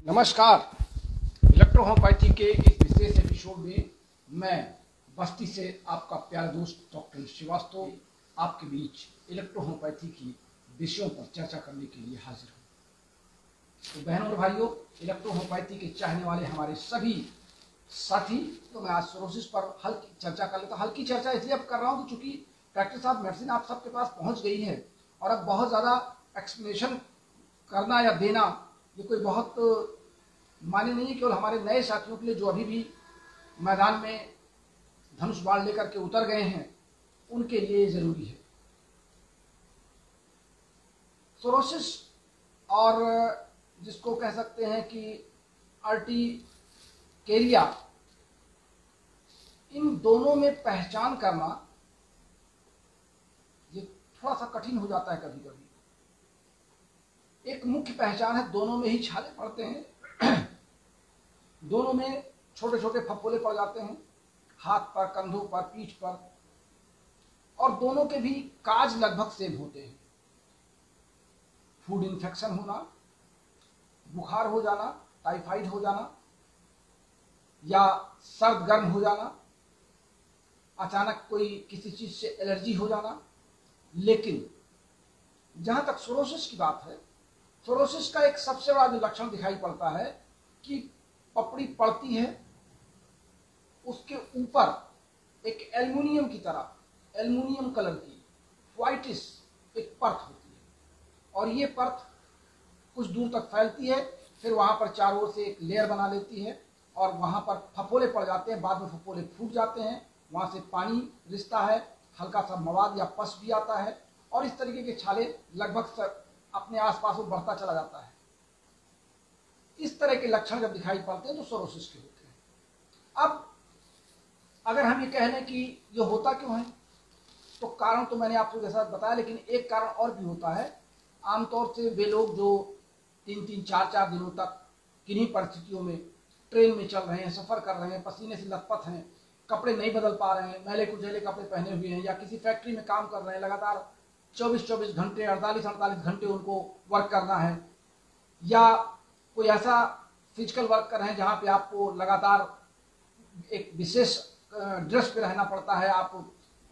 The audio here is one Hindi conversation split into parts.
नमस्कार। इलेक्ट्रोहोम्योपैथी के इस विशेष एपिसोड में मैं बस्ती से आपका प्यारा दोस्त डॉक्टर श्रीवास्तव आपके बीच इलेक्ट्रोहोम्योपैथी की विषयों पर चर्चा करने के लिए हाजिर हूँ। तो बहनों और भाइयों, इलेक्ट्रोहोम्योपैथी के चाहने वाले हमारे सभी साथी, तो मैं आज सोरोसिस पर हल्की चर्चा कर लेता हूँ। हल्की चर्चा इसलिए अब कर रहा हूँ कि चूंकि प्रैक्टिस ऑफ मेडिसिन आप सबके पास पहुँच गई है और अब बहुत ज़्यादा एक्सप्लेनेशन करना या देना ये कोई बहुत माने नहीं है। केवल हमारे नए साथियों के लिए जो अभी भी मैदान में धनुष बाण लेकर के उतर गए हैं उनके लिए ये जरूरी है। सोरोसिस और जिसको कह सकते हैं कि अर्टिकेरिया, इन दोनों में पहचान करना ये थोड़ा सा कठिन हो जाता है कभी कभी। एक मुख्य पहचान है, दोनों में ही छाले पड़ते हैं, दोनों में छोटे छोटे फफोले पड़ जाते हैं, हाथ पर, कंधों पर, पीठ पर, और दोनों के भी काज लगभग सेम होते हैं। फूड इन्फेक्शन होना, बुखार हो जाना, टाइफाइड हो जाना या सर्द गर्म हो जाना, अचानक कोई किसी चीज से एलर्जी हो जाना। लेकिन जहां तक सोरोसिस की बात है, सोरोसिस का एक सबसे बड़ा जो लक्षण दिखाई पड़ता है कि पपड़ी पड़ती है, उसके ऊपर एक एल्युमिनियम की तरह, एल्युमिनियम कलर की व्हाइटिश एक परत होती है और ये परत कुछ दूर तक फैलती है, फिर वहां पर चारों ओर से एक लेयर बना लेती है और वहां पर फफोले पड़ जाते हैं। बाद में फफोले फूट जाते हैं, वहां से पानी रिसता है, हल्का सा मवाद या पस भी आता है और इस तरीके के छाले लगभग अपने आसपास वो बढ़ता चला जाता है। इस तरह के लक्षण जब दिखाई पड़ते हैं तो सोरोसिस के होते हैं। अब अगर हम ये कह लें कि ये होता क्यों है, तो कारण तो मैंने आपको जैसा बताया, लेकिन एक कारण और भी होता है। आमतौर से वे लोग जो 3-3, 4-4 दिनों तक किन्हीं परिस्थितियों में ट्रेन में चल रहे हैं, सफर कर रहे हैं, पसीने से लथपथ हैं, कपड़े नहीं बदल पा रहे हैं, मैले कुचैले कपड़े पहने हुए हैं, या किसी फैक्ट्री में काम कर रहे हैं, लगातार 24-24 घंटे, 48-48 घंटे उनको वर्क करना है, या कोई ऐसा फिजिकल वर्क कर रहे हैं जहां पे आपको लगातार एक विशेष ड्रेस पे रहना पड़ता है। आप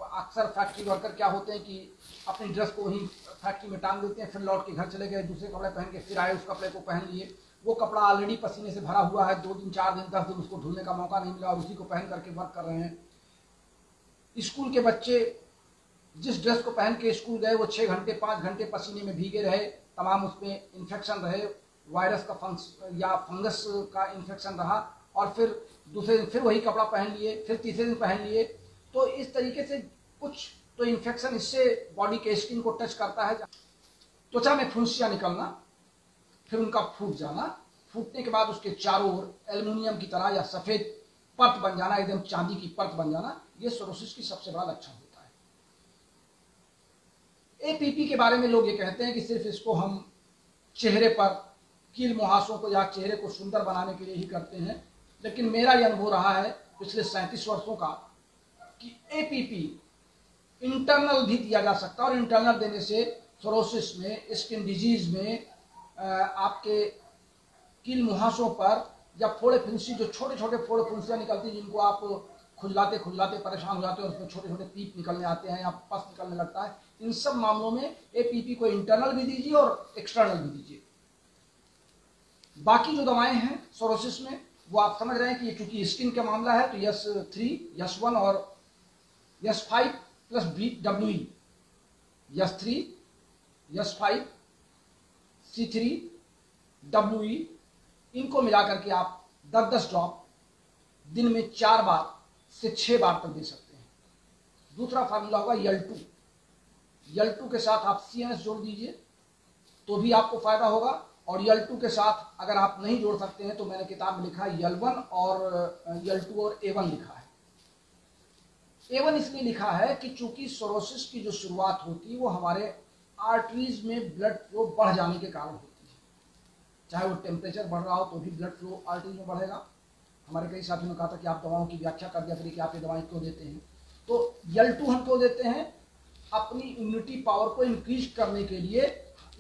अक्सर फैक्ट्री वर्कर क्या होते हैं कि अपनी ड्रेस को वहीं फैक्ट्री में टांग देते हैं, फिर लौट के घर चले गए, दूसरे कपड़े पहन के फिर आए, उस कपड़े को पहन लिए, वो कपड़ा ऑलरेडी पसीने से भरा हुआ है, 2 दिन, 4 दिन, 10 दिन उसको धुलने का मौका नहीं मिला और उसी को पहन करके वर्क कर रहे हैं। स्कूल के बच्चे जिस ड्रेस को पहन के स्कूल गए वो 6 घंटे, 5 घंटे पसीने में भीगे रहे, तमाम उसमें इन्फेक्शन रहे, वायरस का या फंगस का इन्फेक्शन रहा, और फिर दूसरे दिन फिर वही कपड़ा पहन लिए, फिर तीसरे दिन पहन लिए। तो इस तरीके से कुछ तो इन्फेक्शन इससे बॉडी के स्किन को टच करता है, त्वचा में फुंसियां निकलना, फिर उनका फूट जाना, फूटने के बाद उसके चारों ओर एल्युमिनियम की तरह या सफेद परत बन जाना, एकदम चांदी की परत बन जाना, ये सोरोसिस की सबसे बड़ा लक्षण होता है। एपीपी के बारे में लोग ये कहते हैं कि सिर्फ इसको हम चेहरे पर कील मुहासों को या चेहरे को सुंदर बनाने के लिए ही करते हैं, लेकिन मेरा यह अनुभव रहा है पिछले 37 वर्षों का कि एपीपी इंटरनल भी दिया जा सकता है, और इंटरनल देने से सोरोसिस में, स्किन डिजीज में आपके कील मुहासों पर या फोड़े फुंसी, जो छोटे छोटे फोड़े फुंसियां निकलती हैं जिनको आप खुजलाते खुजलाते परेशान हो जाते हैं और उसमें छोटे छोटे पीप निकलने आते हैं या पस निकलने लगता है, इन सब मामलों में एपीपी को इंटरनल भी दीजिए और एक्सटर्नल भी दीजिए। बाकी जो दवाएं हैं सोरोसिस में वो आप समझ रहे हैं कि चूंकि स्किन का मामला है तो यस3, यस1 और यस5 प्लस WE, यस3, यस5, C3, WE, इनको मिलाकर के आप 10-10 ड्रॉप दिन में 4 बार से 6 बार तक दे सकते हैं। दूसरा फार्मूला होगा यल2, यल2 के साथ आप CNS जोड़ दीजिए तो भी आपको फायदा होगा, और यल2 के साथ अगर आप नहीं जोड़ सकते हैं तो मैंने किताब में लिखा है यल1 और यल2 और A1 लिखा है। A1 इसलिए लिखा है कि चूंकि सोरोसिस की जो शुरुआत होती है वो हमारे आर्टरीज में ब्लड फ्लो बढ़ जाने के कारण होती है। चाहे वो टेम्परेचर बढ़ रहा हो तो भी ब्लड फ्लो आर्टरीज में बढ़ेगा। हमारे कई साथियों ने कहा था कि आप दवाओं की व्याख्या कर दिया करिए कि आप ये दवाएं क्यों देते हैं। तो यल2 हम क्यों देते हैं? अपनी इम्यूनिटी पावर को इंक्रीज करने के लिए।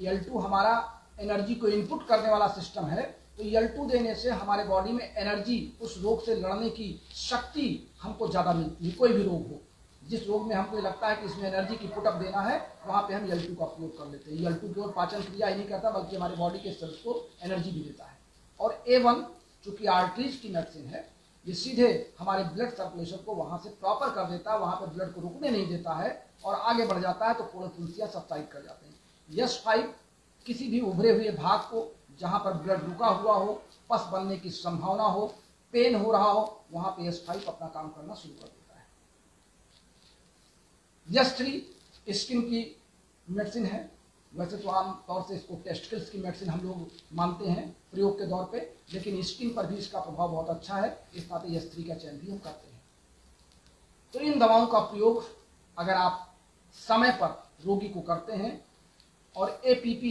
L2 हमारा एनर्जी को इनपुट करने वाला सिस्टम है, तो L2 देने से हमारे बॉडी में एनर्जी, उस रोग से लड़ने की शक्ति हमको ज़्यादा मिलती है। कोई भी रोग हो, जिस रोग में हमको लगता है कि इसमें एनर्जी की पुटअप देना है, वहाँ पे हम L2 का प्रयोग कर लेते हैं। L2 केवल पाचन क्रिया ही नहीं करता बल्कि हमारे बॉडी के सेल्स को एनर्जी भी देता है। और A1 चूँकि आर्टरीज की मेडिसिन है, ये सीधे हमारे ब्लड सर्कुलेशन को वहाँ से प्रॉपर कर देता है, वहाँ पे ब्लड को रुकने नहीं देता है और आगे बढ़ जाता है, तो पूरे फुंसियाँ सब्साइड कर जाते हैं। S5 किसी भी उभरे हुए भाग को जहाँ पर ब्लड रुका हुआ हो, पस बनने की संभावना हो, पेन हो रहा हो, वहाँ पे S5 अपना काम करना शुरू कर देता है। S3 स्किन की मेडिसिन है। वैसे तो आम तौर से इसको टेस्टिकल्स की मेडिसिन हम लोग मानते हैं प्रयोग के दौर पे, लेकिन स्किन पर भी इसका प्रभाव बहुत अच्छा है, इस नाते S3 का चयन भी हम करते हैं। तो इन दवाओं का प्रयोग अगर आप समय पर रोगी को करते हैं और APP,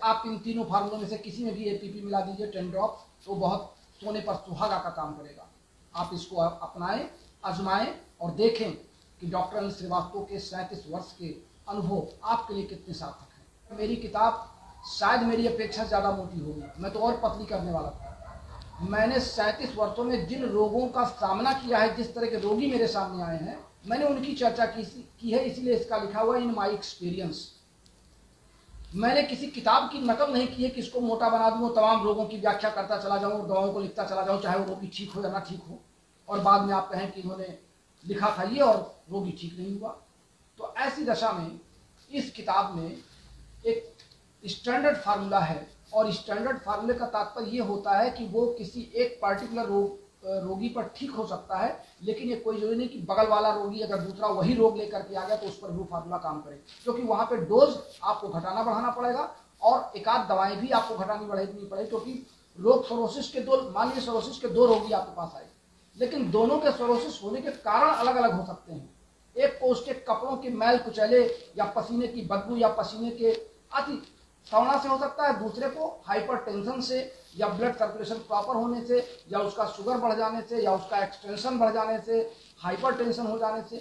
आप इन तीनों फार्मूलों में से किसी में भी APP मिला दीजिए 10 ड्रॉप, तो बहुत सोने पर सुहागा का काम करेगा। आप इसको अपनाएं, आजमाएं और देखें कि डॉक्टर अनिल श्रीवास्तव के 37 वर्ष के अनुभव आपके लिए कितने सार्थक हैं। मेरी किताब शायद मेरी अपेक्षा ज़्यादा मोटी होगी, मैं तो और पतली करने वाला था। मैंने 37 वर्षों में जिन रोगों का सामना किया है, जिस तरह के रोगी मेरे सामने आए हैं, मैंने उनकी चर्चा की है, इसलिए इसका लिखा हुआ इन माई एक्सपीरियंस। मैंने किसी किताब की नकल नहीं की है कि इसको मोटा बना दूँ, तमाम रोगों की व्याख्या करता चला जाऊँ और दवाओं को लिखता चला जाऊँ, चाहे वो रोगी ठीक हो या ना ठीक हो, और बाद में आप कहें कि इन्होंने लिखा था ये और रोगी ठीक नहीं हुआ। तो ऐसी दशा में इस किताब में एक स्टैंडर्ड फार्मूला है, और स्टैंडर्ड फार्मूले का तात्पर्य ये होता है कि वो किसी एक पार्टिकुलर रोगी पर ठीक हो सकता है, लेकिन ये कोई जरूरी नहीं कि बगल वाला रोगी अगर दूसरा वही रोग लेकर के आ गया तो उस पर वो फार्मूला काम करे, क्योंकि वहाँ पे डोज आपको घटाना बढ़ाना पड़ेगा और एकाध दवाएं भी आपको घटानी बढ़ानी पड़ेगी, क्योंकि रोग सोरोसिस के मान लीजिए सोरोसिस के 2 रोगी आपके पास आए, लेकिन दोनों के सोरोसिस होने के कारण अलग अलग हो सकते हैं। एक को उसके कपड़ों के मैल कुचैले या पसीने की बदबू या पसीने के अति सवना से हो सकता है, दूसरे को हाइपरटेंशन से या ब्लड सर्कुलेशन प्रॉपर होने से या उसका शुगर बढ़ जाने से या उसका एक्सटेंशन बढ़ जाने से, हाइपरटेंशन हो जाने से।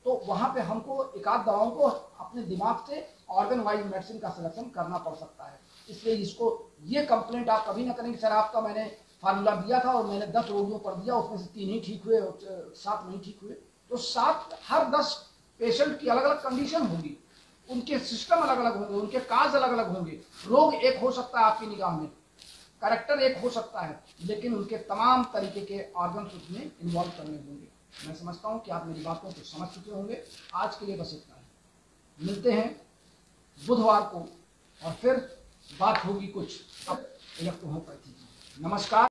तो वहाँ पे हमको एकाध दवाओं को अपने दिमाग से ऑर्गन वाइज मेडिसिन का सिलेक्शन करना पड़ सकता है। इसलिए इसको ये कंप्लेंट आप कभी ना करें कि सर आपका मैंने फार्मूला दिया था और मैंने 10 रोगियों पर दिया, उसमें से 3 ही ठीक हुए और 7 नहीं ठीक हुए। तो 7 हर 10 पेशेंट की अलग अलग कंडीशन होगी, उनके सिस्टम अलग अलग होंगे, उनके काज अलग अलग होंगे। रोग एक हो सकता है आपकी निगाह में, कैरेक्टर एक हो सकता है, लेकिन उनके तमाम तरीके के ऑर्गन्स उसमें इन्वॉल्व करने होंगे। मैं समझता हूं कि आप मेरी बातों को समझ चुके होंगे। आज के लिए बस इतना ही, मिलते हैं बुधवार को और फिर बात होगी कुछ अब इलेक्ट्रोहोपैथी की। नमस्कार।